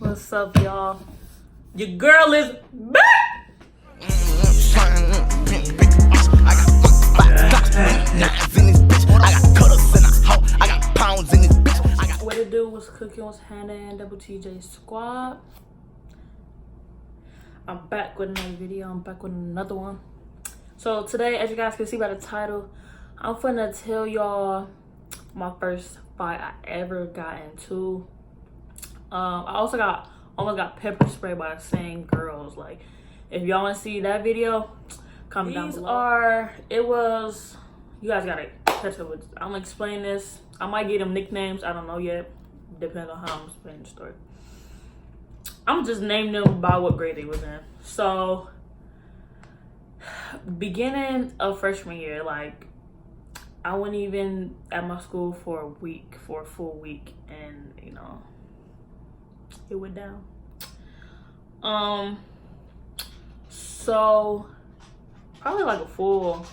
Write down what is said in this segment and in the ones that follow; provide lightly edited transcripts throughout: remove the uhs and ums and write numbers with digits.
What's up, y'all? Your girl is back! What it do? What's cooking? What's Hannah and Double TJ Squad? I'm back with another video. I'm back with another one. So today, as you guys can see by the title, I'm finna tell y'all my first fight I ever got into. I also almost got pepper sprayed by the same girls. Like, if y'all want to see that video, comment down below. You guys gotta catch up with. I'm gonna explain this. I might get them nicknames. I don't know yet. Depends on how I'm explaining the story. I'm just naming them by what grade they was in. So, beginning of freshman year, like, I wasn't even at my school for a full week, and you know, it went down. So probably like a full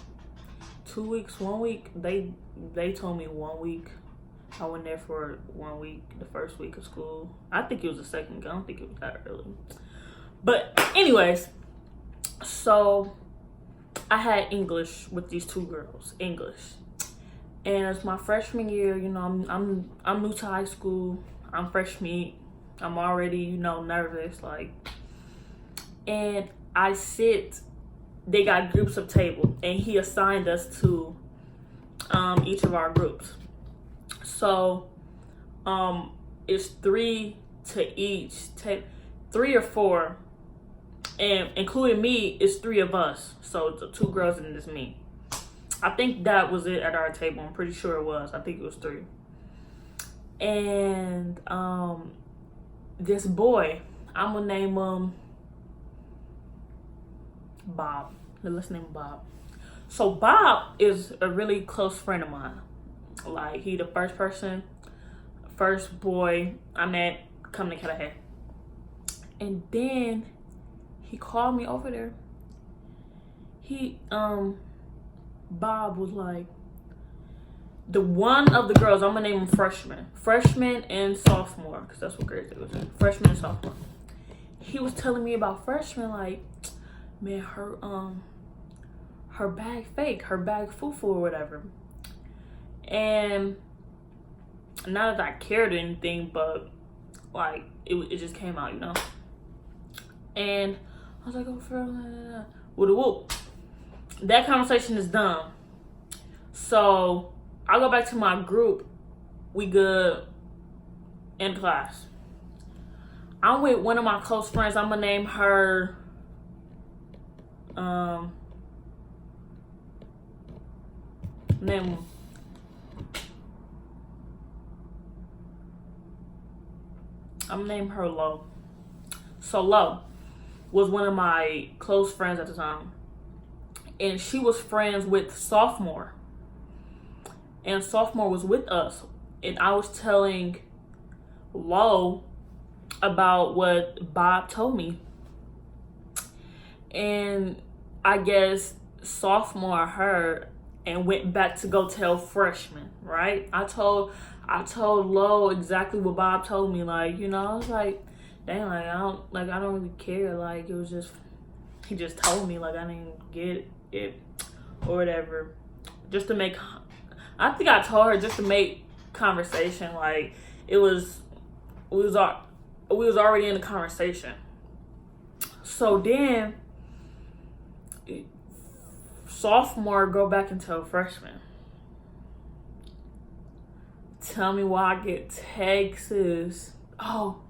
2 weeks, 1 week. They told me 1 week. I went there for 1 week, the first week of school. I think it was the second week. I don't think it was that early. But anyways, so I had English with these two girls, English. And it's my freshman year, you know, I'm new to high school. I'm fresh meat. I'm already, you know, nervous, like, and they got groups of table, and he assigned us to each of our groups. So it's 3 to each, 3 or 4, and including me, it's 3 of us. So it's 2 girls and just me. I think that was it at our table. I'm pretty sure it was. I think it was 3. And this boy, I'm gonna name him Bob. Let's name him Bob. So Bob is a really close friend of mine. Like, he the first boy I met coming to Cudahy. And then he called me over there. Bob was like, the one of the girls, I'm gonna name them freshman and sophomore, because that's what grade they was in, freshman and sophomore. He was telling me about freshman, like, man, her bag fake, her bag foo-foo or whatever. And not that I cared or anything, but like, it just came out, you know. And I was like, oh, for whoop. That conversation is done. So I go back to my group. We good in class. I'm with one of my close friends. I'm gonna name her I'm gonna name her Lo. So Lo was one of my close friends at the time, and she was friends with sophomore. And sophomore was with us, and I was telling Lo about what Bob told me. And I guess sophomore heard and went back to go tell freshman, right? I told Lo exactly what Bob told me. Like, you know, I was like, dang, like, I don't really care. Like, it was just, he just told me, like, I didn't get it or whatever. Just to make, I think I told her just to make conversation. Like, we was already in the conversation. So then sophomore go back and tell freshman. Tell me why I get texts. Oh,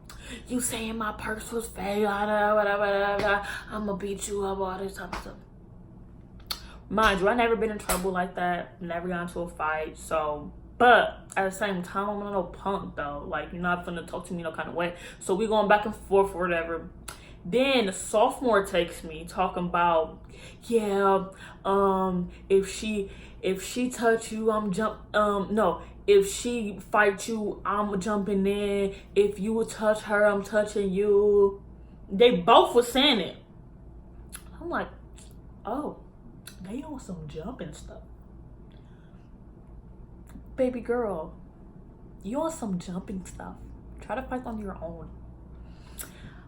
you saying my purse was fake, whatever. I'm gonna beat you up, all this type of stuff. Mind you, I never been in trouble like that. Never got into a fight. So, but at the same time, I'm not no punk though. Like, you're not gonna talk to me no kind of way. So we going back and forth or whatever. Then the sophomore takes me talking about, yeah, if she touch you, if she fight you, I'm jumping in. If you would touch her, I'm touching you. They both were saying it. I'm like, oh, they on some jumping stuff. Baby girl, you on some jumping stuff. Try to fight on your own.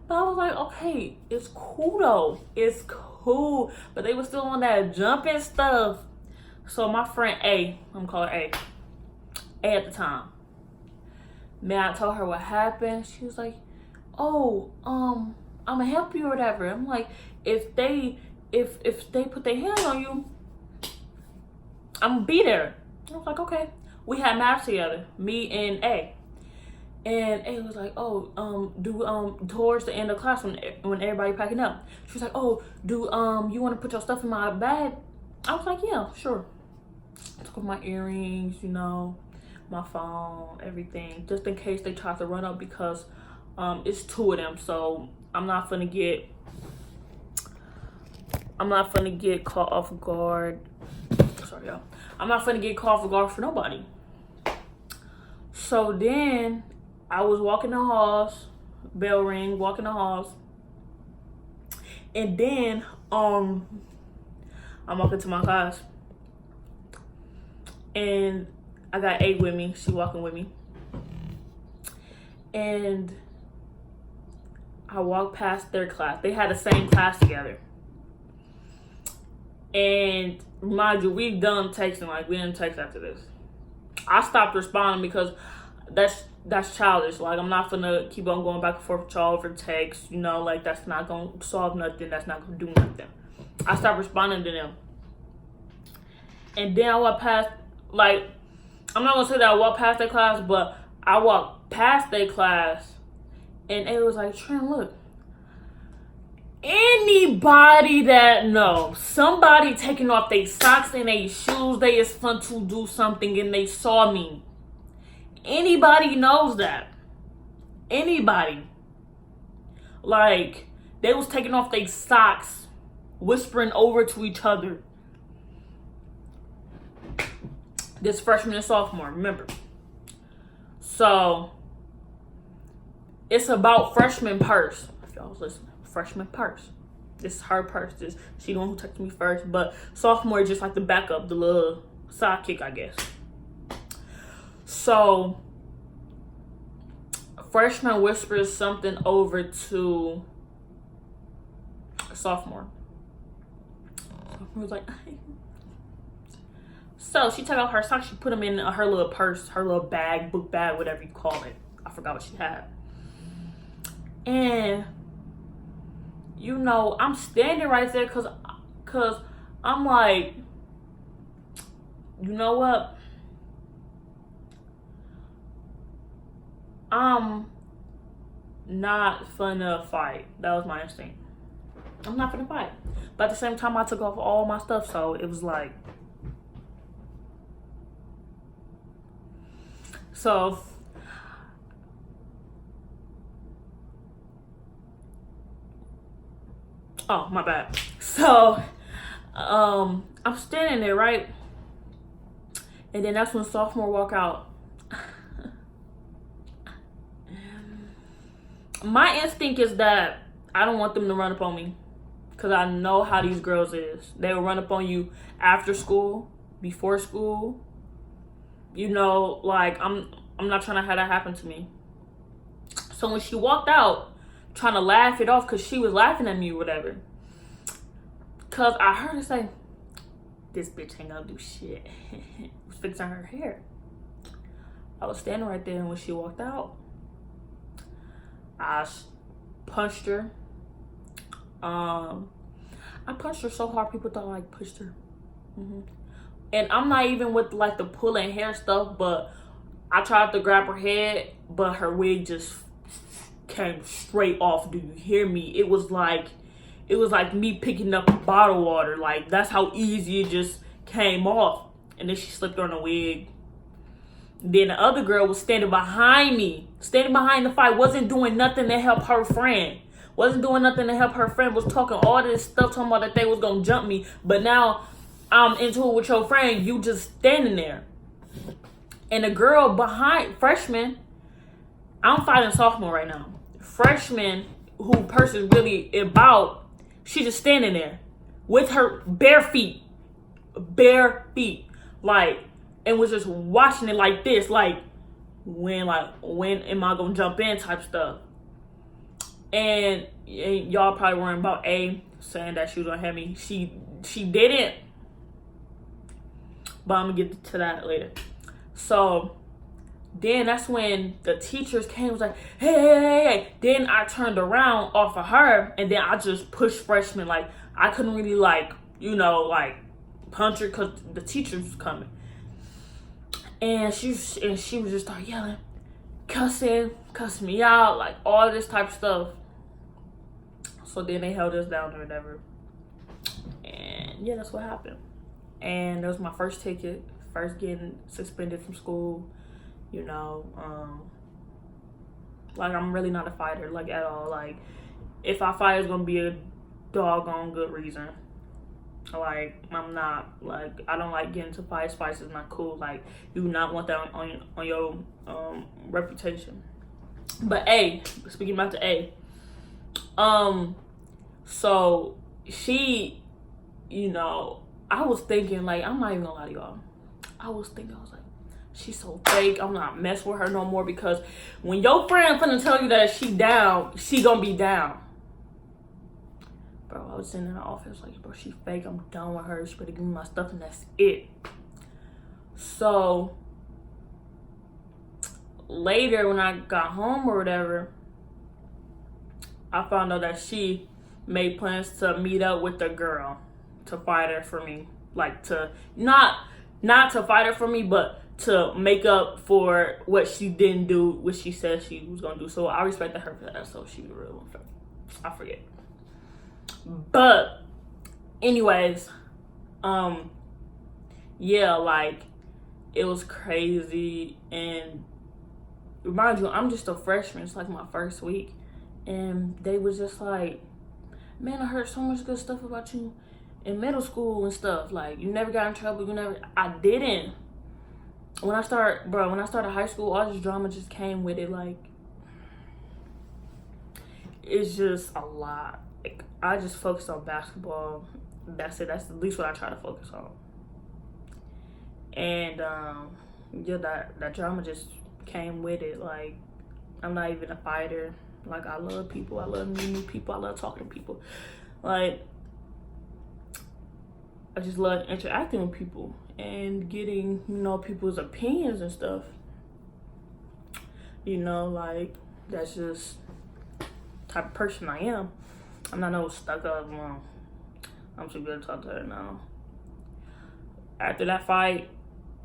But I was like, okay, it's cool though. It's cool. But they were still on that jumping stuff. So my friend A, I'm calling her A at the time. Man, I told her what happened. She was like, oh, I'm gonna help you or whatever. I'm like, if they put their hand on you, I'm gonna be there. I was like, okay. We had maps together, me and A. And A was like, oh, towards the end of class when everybody packing up. She was like, oh, you want to put your stuff in my bag? I was like, yeah, sure. I took off my earrings, my phone, everything, just in case they try to run up, because it's two of them. So I'm not gonna get caught off guard. Sorry, y'all. I'm not gonna get caught off guard for nobody. So then I was walking the halls, bell ring, walking the halls, and then I'm walking to my class, and I got A with me. She walking with me, and I walked past their class. They had the same class together, and mind you, we done texting. Like, we didn't text after this. I stopped responding because that's childish. Like, I'm not gonna keep on going back and forth with y'all over text. Like, that's not gonna solve nothing. That's not gonna do nothing. I stopped responding to them, and then I walked past. Like, I'm not gonna say that I walked past their class, but I walked past their class, and it was like, Trent, look. Anybody that knows somebody taking off their socks and their shoes, they is fun to do something, and they saw me. Anybody knows that. Anybody. Like, they was taking off their socks, whispering over to each other. This freshman and sophomore, remember. So, it's about freshman purse. If y'all was listening. Freshman purse. This is her purse. She the one who texted me first. But sophomore is just like the backup, the little sidekick, I guess. So, freshman whispers something over to sophomore. Sophomore was like, so she took out her socks. She put them in her little purse, her little bag, book bag, whatever you call it. I forgot what she had. And I'm standing right there because I'm like, you know what? I'm not finna fight. That was my instinct. I'm not finna fight. But at the same time, I took off all my stuff, so it was like, so oh, my bad. So, I'm standing there, right? And then that's when sophomore walk out. My instinct is that I don't want them to run up on me, because I know how these girls is. They will run up on you after school, before school. Like, I'm not trying to have that happen to me. So when she walked out, trying to laugh it off because she was laughing at me or whatever, because I heard her say, this bitch ain't gonna do shit. Was fixing her hair. I was standing right there, and when she walked out, I punched her. I punched her so hard people thought I pushed her. And I'm not even with like the pulling hair stuff, but I tried to grab her head, but her wig just came straight off. Do you hear me? It was like me picking up bottled water. Like, that's how easy it just came off. And then she slipped on the wig. Then the other girl was standing behind me, standing behind the fight, wasn't doing nothing to help her friend. Was talking all this stuff, talking about that they was gonna jump me. But now I'm into it with your friend, you just standing there. And the girl behind, freshman, I'm fighting sophomore right now. Freshman, who person really about, she just standing there with her bare feet, like, and was just watching it like this, like, when am I gonna jump in type stuff. And y'all probably worrying about A saying that she was gonna have me. She didn't. But I'm gonna get to that later. So then that's when the teachers came and was like, hey. Then I turned around off of her and then I just pushed freshman. Like I couldn't really like punch her because the teacher was coming. And she would just start yelling, cussing me out, like all this type of stuff. So then they held us down or whatever. And yeah, that's what happened. And that was my first ticket, first getting suspended from school. You know, like I'm really not a fighter, like at all. Like if I fight, it's gonna be a doggone good reason. Like I'm not, like I don't like getting into fights. Fights is not cool. Like you do not want that on your reputation. But A, speaking about the A, so she, you know, I was thinking, like, I'm not even gonna lie to y'all. I was like, she's so fake. I'm not messing with her no more, because when your friend finna tell you that she down, she gonna be down. Bro, I was sitting in the office like, bro, she fake. I'm done with her. She better give me my stuff and that's it. So later when I got home or whatever, I found out that she made plans to meet up with the girl to fight her for me. Like to not to fight her for me, but to make up for what she didn't do, what she said she was gonna do. So I respected her for that. So she was real. I forget. But anyways, yeah, like it was crazy. And remind you, I'm just a freshman. It's like my first week. And they was just like, man, I heard so much good stuff about you in middle school and stuff. Like, you never got in trouble. I didn't. When I started high school, all this drama just came with it. Like, it's just a lot. Like, I just focused on basketball. That's it. That's at least what I try to focus on. And, yeah, that drama just came with it. Like, I'm not even a fighter. Like, I love people. I love new people. I love talking to people. Like, I just love interacting with people and getting, you know, people's opinions and stuff. You know, like, that's just the type of person I am. I'm not no stuck up. I'm too good to talk to her now. After that fight,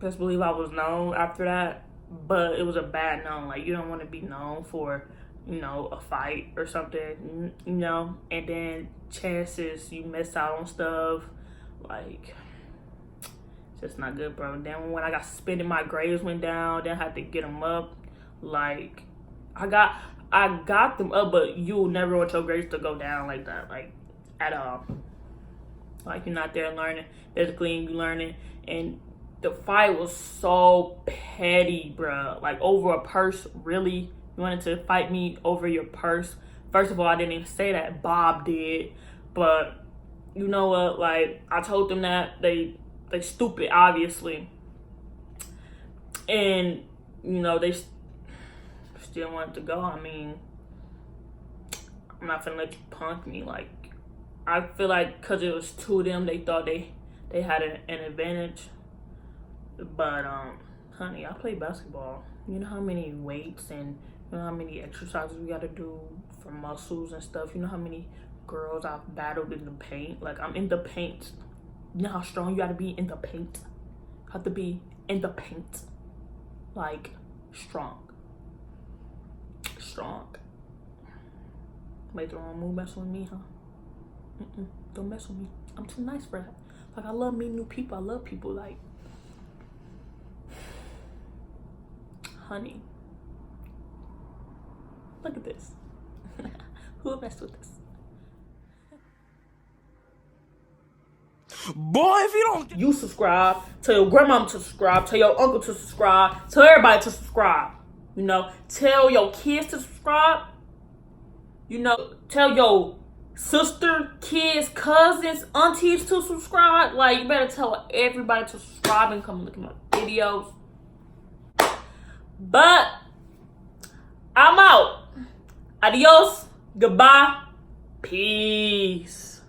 best believe I was known after that. But it was a bad known. Like, you don't want to be known for, you know, a fight or something, you know, and then chances you miss out on stuff. Like, it's just not good, bro. Then when I got suspended, my grades went down. Then I had to get them up. Like, I got them up, but you'll never want your grades to go down like that, like, at all. Like, you're not there learning. Physically, you learning. And the fight was so petty, bro. Like, over a purse, really? You wanted to fight me over your purse? First of all, I didn't even say that. Bob did. But you know what? Like, I told them that. They stupid, obviously. And, you know, they still wanted to go. I mean, I'm not finna let you punk me. Like, I feel like because it was two of them, they thought they had an advantage. But, honey, I play basketball. You know how many weights and you know how many exercises we gotta do for muscles and stuff. You know how many girls I've battled in the paint. Like, I'm in the paint. You know how strong you gotta be in the paint. Have to be in the paint. Like, strong. Make the wrong move, mess with me, huh? Don't mess with me. I'm too nice for that. Like, I love meeting new people. I love people. Like, honey, look at this. Who would mess with this? Boy, if you don't... You subscribe. Tell your grandmama to subscribe. Tell your uncle to subscribe. Tell everybody to subscribe. You know, tell your kids to subscribe. You know, tell your sister, kids, cousins, aunties to subscribe. Like, you better tell everybody to subscribe and come look at my videos. But I'm out. Adios. Goodbye. Peace.